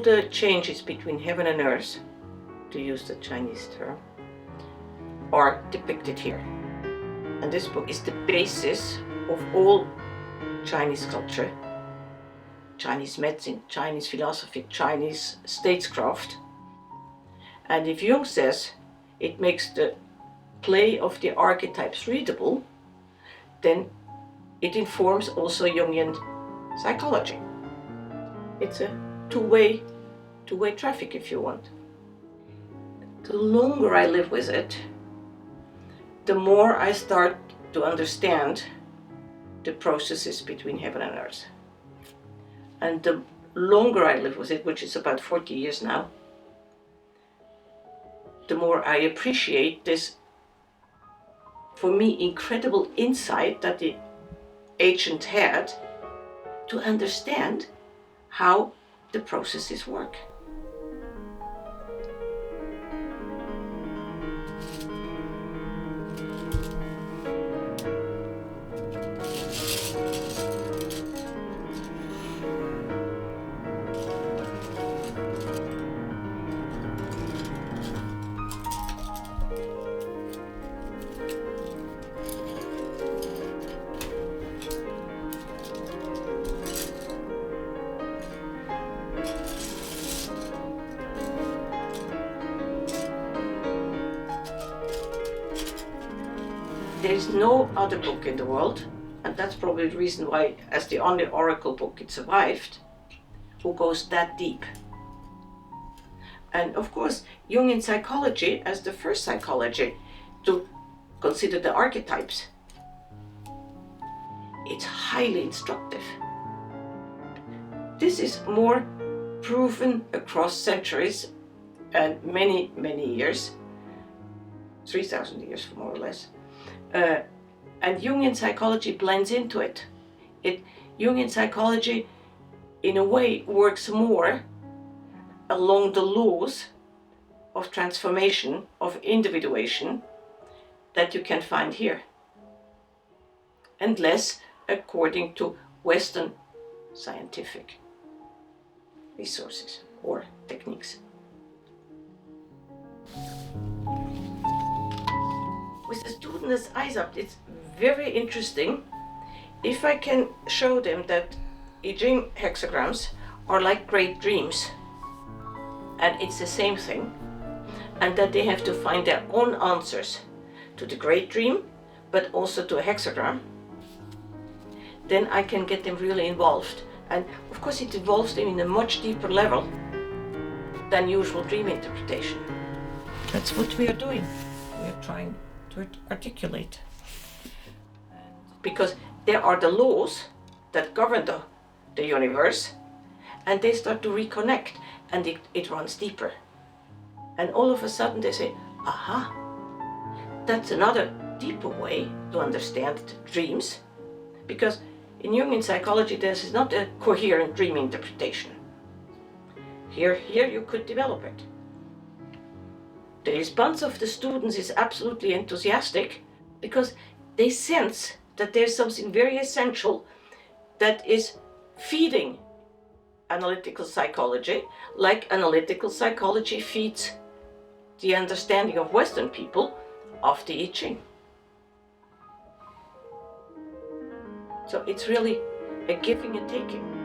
the changes between heaven and earth, to use the Chinese term, are depicted here. And this book is the basis of all Chinese culture, Chinese medicine, Chinese philosophy, Chinese statecraft. And if Jung says it makes the play of the archetypes readable, then it informs also Jungian psychology. It's a two-way traffic, if you want. The longer I live with it, the more I start to understand the processes between heaven and earth. And the longer I live with it, which is about 40 years now, the more I appreciate this, for me, incredible insight that the agent had to understand how the processes work. There is no other book in the world, and that's probably the reason why, as the only oracle book, it survived, who goes that deep. And of course, Jungian psychology, as the first psychology to consider the archetypes, it's highly instructive. This is more proven across centuries and many, many years, 3,000 years more or less. And Jungian psychology blends into it. Jungian psychology, in a way, works more along the laws of transformation, of individuation, that you can find here, and less according to Western scientific resources or techniques. With the student as ISAP, it's very interesting if I can show them that I Ching hexagrams are like great dreams, and it's the same thing, and that they have to find their own answers to the great dream, but also to a hexagram. Then I can get them really involved, and of course it involves them in a much deeper level than usual dream interpretation. That's what we are doing. We are trying to articulate. Because there are the laws that govern the universe, and they start to reconnect, and it runs deeper. And all of a sudden they say, aha, that's another deeper way to understand dreams. Because in Jungian psychology, this is not a coherent dream interpretation. Here you could develop it. The response of the students is absolutely enthusiastic, because they sense that there's something very essential that is feeding analytical psychology, like analytical psychology feeds the understanding of Western people of the I Ching. So it's really a giving and taking.